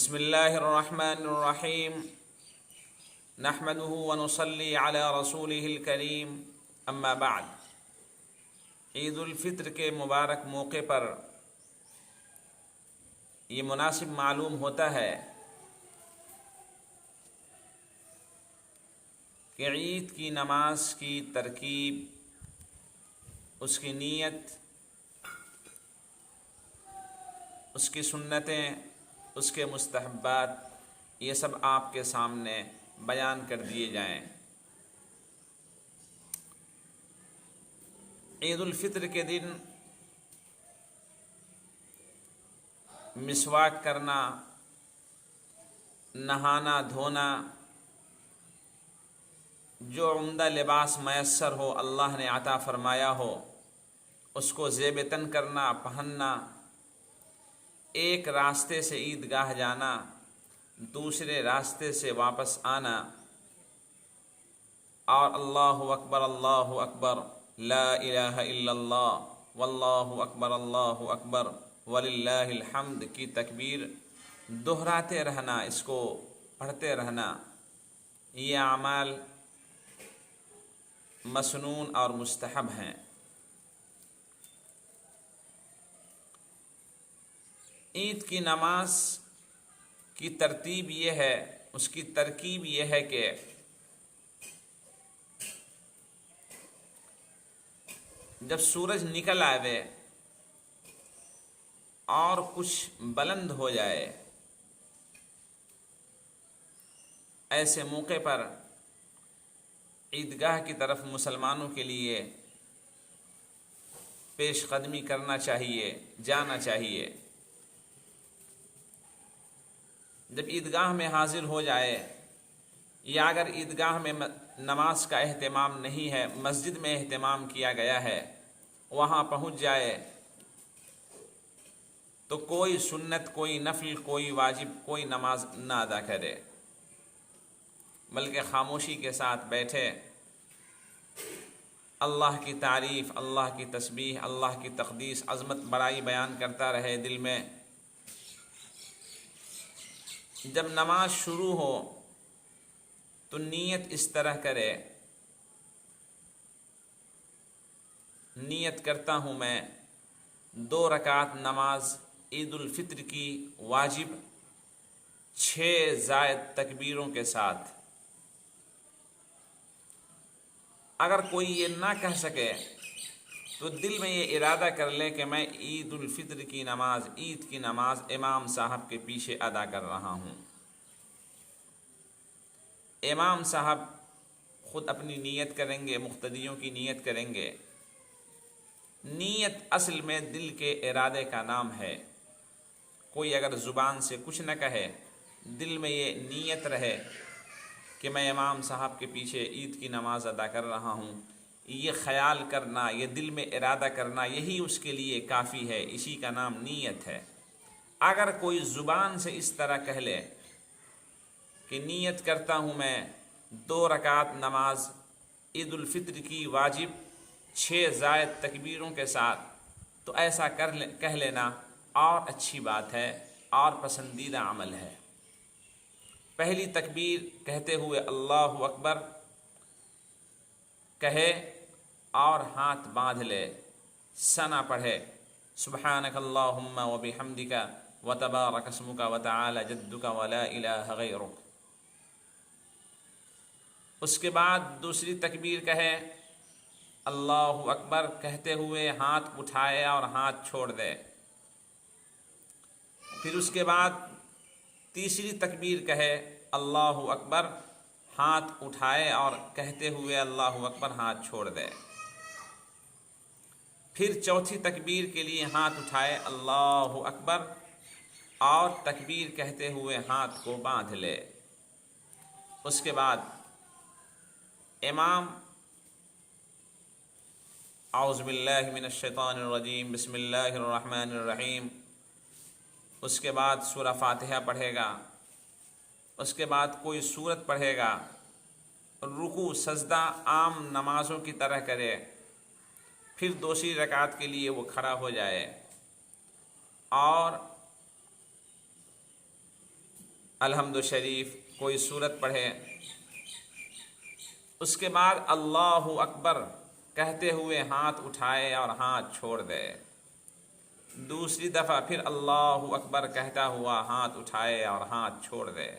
بسم اللہ الرحمن الرحیم نحمده ونصلی علی رسولہ الکریم اما بعد۔ عید الفطر کے مبارک موقع پر یہ مناسب معلوم ہوتا ہے کہ عید کی نماز کی ترکیب، اس کی نیت، اس کی سنتیں، اس کے مستحبات، یہ سب آپ کے سامنے بیان کر دیے جائیں۔ عید الفطر کے دن مسواک کرنا، نہانا دھونا، جو عمدہ لباس میسر ہو اللہ نے عطا فرمایا ہو اس کو زیب تن کرنا، پہننا، ایک راستے سے عیدگاہ جانا، دوسرے راستے سے واپس آنا، اور اللہ اکبر لا الہ الا اللہ واللہ اکبر وللہ الحمد کی تکبیر دہراتے رہنا، اس کو پڑھتے رہنا، یہ اعمال مسنون اور مستحب ہیں۔ عید کی نماز کی ترتیب یہ ہے، اس کی ترکیب یہ ہے کہ جب سورج نکل آوے اور کچھ بلند ہو جائے، ایسے موقع پر عیدگاہ کی طرف مسلمانوں کے لیے پیش قدمی کرنا چاہیے، جانا چاہیے۔ جب عیدگاہ میں حاضر ہو جائے، یا اگر عیدگاہ میں نماز کا اہتمام نہیں ہے، مسجد میں اہتمام کیا گیا ہے، وہاں پہنچ جائے تو کوئی سنت، کوئی نفل، کوئی واجب، کوئی نماز نہ ادا کرے، بلکہ خاموشی کے ساتھ بیٹھے، اللہ کی تعریف، اللہ کی تسبیح، اللہ کی تقدیس، عظمت، بڑائی بیان کرتا رہے دل میں۔ جب نماز شروع ہو تو نیت اس طرح کرے، نیت کرتا ہوں میں 2 رکعت نماز عید الفطر کی واجب 6 زائد تکبیروں کے ساتھ۔ اگر کوئی یہ نہ کہہ سکے تو دل میں یہ ارادہ کر لے کہ میں عید الفطر کی نماز، عید کی نماز امام صاحب کے پیچھے ادا کر رہا ہوں۔ امام صاحب خود اپنی نیت کریں گے، مقتدیوں کی نیت کریں گے۔ نیت اصل میں دل کے ارادے کا نام ہے۔ کوئی اگر زبان سے کچھ نہ کہے، دل میں یہ نیت رہے کہ میں امام صاحب کے پیچھے عید کی نماز ادا کر رہا ہوں، یہ خیال کرنا، یہ دل میں ارادہ کرنا، یہی اس کے لیے کافی ہے، اسی کا نام نیت ہے۔ اگر کوئی زبان سے اس طرح کہہ لے کہ نیت کرتا ہوں میں 2 رکعت نماز عید الفطر کی واجب 6 زائد تکبیروں کے ساتھ، تو ایسا کہہ لینا اور اچھی بات ہے اور پسندیدہ عمل ہے۔ پہلی تکبیر کہتے ہوئے اللہ اکبر کہے اور ہاتھ باندھ لے، ثنا پڑھے، سبحانک اللہم وبحمدک وتبارک اسمک وتعالی جدک ولا الہ غیرک۔ اس کے بعد دوسری تکبیر کہے، اللہ اکبر کہتے ہوئے ہاتھ اٹھائے اور ہاتھ چھوڑ دے۔ پھر اس کے بعد تیسری تکبیر کہے، اللہ اکبر، ہاتھ اٹھائے اور کہتے ہوئے اللہ اکبر ہاتھ چھوڑ دے۔ پھر چوتھی تکبیر کے لیے ہاتھ اٹھائے، اللہ اکبر، اور تکبیر کہتے ہوئے ہاتھ کو باندھ لے۔ اس کے بعد امام اعوذ باللہ من الشیطان الرجیم بسم اللہ الرحمن الرحیم، اس کے بعد سورہ فاتحہ پڑھے گا، اس کے بعد کوئی سورت پڑھے گا، رکوع سجدہ عام نمازوں کی طرح کرے، پھر دوسری رکعت کے لیے وہ کھڑا ہو جائے اور الحمد شریف کوئی سورت پڑھے، اس کے بعد اللہ اکبر کہتے ہوئے ہاتھ اٹھائے اور ہاتھ چھوڑ دے، دوسری دفعہ پھر اللہ اکبر کہتا ہوا ہاتھ اٹھائے اور ہاتھ چھوڑ دے،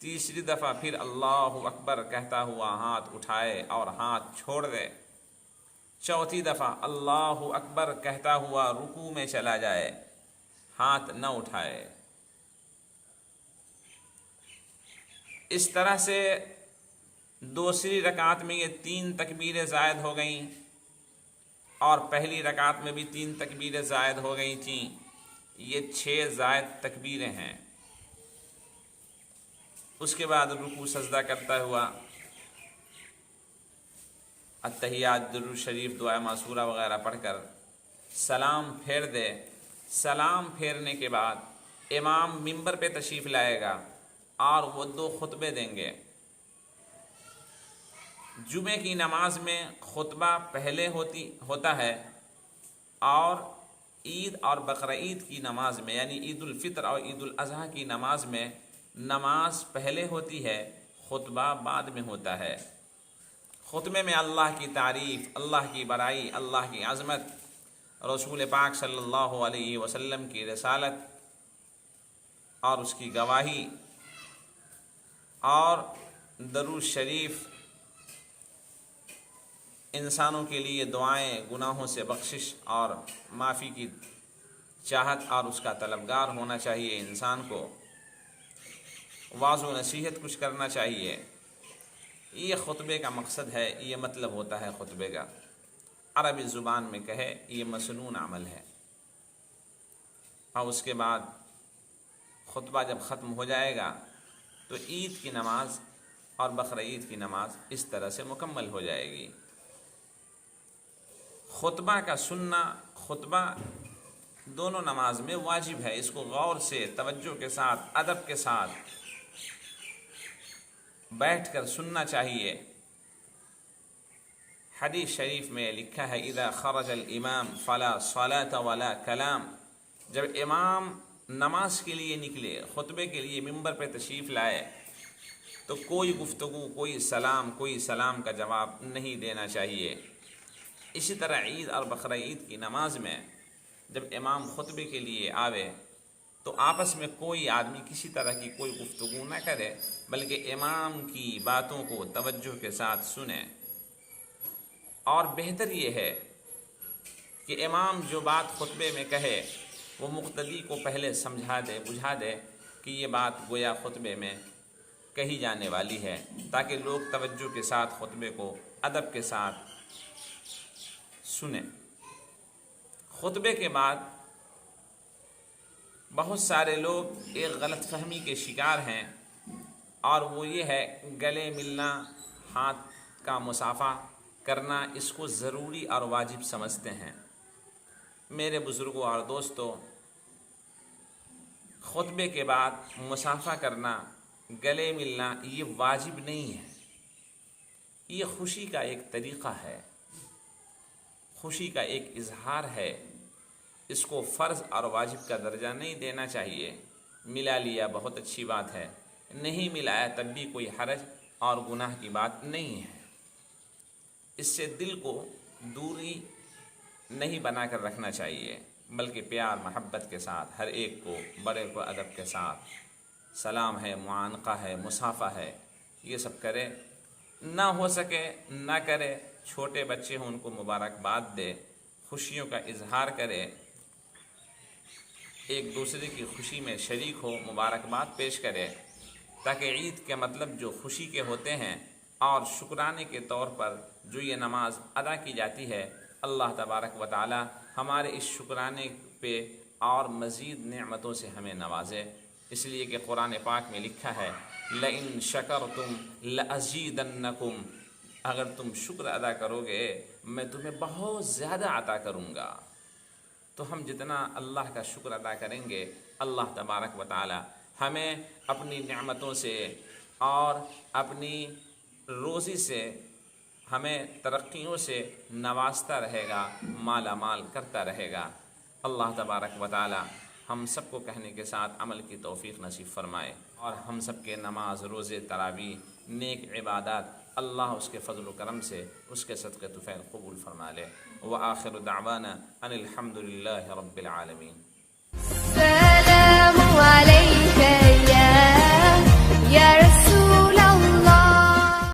تیسری دفعہ پھر اللہ اکبر کہتا ہوا ہاتھ اٹھائے اور ہاتھ چھوڑ دے، چوتھی دفعہ اللہ اکبر کہتا ہوا رکوع میں چلا جائے، ہاتھ نہ اٹھائے۔ اس طرح سے دوسری رکعت میں یہ 3 تکبیریں زائد ہو گئیں، اور پہلی رکعت میں بھی 3 تکبیریں زائد ہو گئی تھیں، یہ 6 زائد تکبیریں ہیں۔ اس کے بعد رکوع سجدہ کرتا ہوا التحیات، درود شریف، دعا معصورہ وغیرہ پڑھ کر سلام پھیر دے۔ سلام پھیرنے کے بعد امام منبر پہ تشریف لائے گا اور وہ 2 خطبے دیں گے۔ جمعے کی نماز میں خطبہ پہلے ہوتا ہے، اور عید اور بقرہ عید کی نماز میں، یعنی عید الفطر اور عید الاضحیٰ کی نماز میں نماز پہلے ہوتی ہے، خطبہ بعد میں ہوتا ہے۔ خطبے میں اللہ کی تعریف، اللہ کی بڑائی، اللہ کی عظمت، رسول پاک صلی اللہ علیہ وسلم کی رسالت اور اس کی گواہی، اور درود شریف، انسانوں کے لیے دعائیں، گناہوں سے بخشش اور معافی کی چاہت اور اس کا طلبگار ہونا چاہیے، انسان کو واعظ و نصیحت کچھ کرنا چاہیے۔ یہ خطبے کا مقصد ہے، یہ مطلب ہوتا ہے خطبے کا۔ عربی زبان میں کہے یہ مسنون عمل ہے۔ اور اس کے بعد خطبہ جب ختم ہو جائے گا تو عید کی نماز اور بقرہ عید کی نماز اس طرح سے مکمل ہو جائے گی۔ خطبہ کا سننا، خطبہ دونوں نماز میں واجب ہے، اس کو غور سے، توجہ کے ساتھ، ادب کے ساتھ بیٹھ کر سننا چاہیے۔ حدیث شریف میں لکھا ہے اذا خرج الامام فلا صلاة ولا کلام، جب امام نماز کے لیے نکلے، خطبے کے لیے منبر پہ تشریف لائے، تو کوئی گفتگو، کوئی سلام کا جواب نہیں دینا چاہیے۔ اسی طرح عید اور بقرہ عید کی نماز میں جب امام خطبے کے لیے آوے تو آپس میں کوئی آدمی کسی طرح کی کوئی گفتگو نہ کرے، بلکہ امام کی باتوں کو توجہ کے ساتھ سنے۔ اور بہتر یہ ہے کہ امام جو بات خطبے میں کہے وہ مقتدی کو پہلے سمجھا دے، بجھا دے کہ یہ بات گویا خطبے میں کہی جانے والی ہے، تاکہ لوگ توجہ کے ساتھ خطبے کو ادب کے ساتھ سنیں۔ خطبے کے بعد بہت سارے لوگ ایک غلط فہمی کے شکار ہیں، اور وہ یہ ہے گلے ملنا، ہاتھ کا مصافحہ کرنا، اس کو ضروری اور واجب سمجھتے ہیں۔ میرے بزرگوں اور دوستوں، خطبے کے بعد مصافحہ کرنا، گلے ملنا یہ واجب نہیں ہے، یہ خوشی کا ایک طریقہ ہے، خوشی کا ایک اظہار ہے، اس کو فرض اور واجب کا درجہ نہیں دینا چاہیے۔ ملا لیا بہت اچھی بات ہے، نہیں ملایا تب بھی کوئی حرج اور گناہ کی بات نہیں ہے۔ اس سے دل کو دوری نہیں بنا کر رکھنا چاہیے، بلکہ پیار محبت کے ساتھ ہر ایک کو، بڑے کو ادب کے ساتھ سلام ہے، معانقہ ہے، مصافحہ ہے، یہ سب کرے۔ نہ ہو سکے نہ کرے، چھوٹے بچے ہوں ان کو مبارکباد دے، خوشیوں کا اظہار کرے، ایک دوسرے کی خوشی میں شریک ہو، مبارکباد پیش کرے، تاکہ عید کے مطلب جو خوشی کے ہوتے ہیں اور شکرانے کے طور پر جو یہ نماز ادا کی جاتی ہے، اللہ تبارک و تعالی ہمارے اس شکرانے پہ اور مزید نعمتوں سے ہمیں نوازے۔ اس لیے کہ قرآن پاک میں لکھا ہے لَإِن شَكَرْتُمْ لَأَزِيدَنَّكُمْ، اگر تم شکر ادا کرو گے میں تمہیں بہت زیادہ عطا کروں گا۔ تو ہم جتنا اللہ کا شکر ادا کریں گے، اللہ تبارک و تعالی ہمیں اپنی نعمتوں سے اور اپنی روزی سے، ہمیں ترقیوں سے نوازتا رہے گا، مالا مال کرتا رہے گا۔ اللہ تبارک و تعالی ہم سب کو کہنے کے ساتھ عمل کی توفیق نصیب فرمائے، اور ہم سب کے نماز، روزے، تراویح، نیک عبادات اللہ اس کے فضل و کرم سے اس کے صدقے طفیل قبول فرما لے۔ وآخر دعوانا ان الحمد للہ رب العالمین۔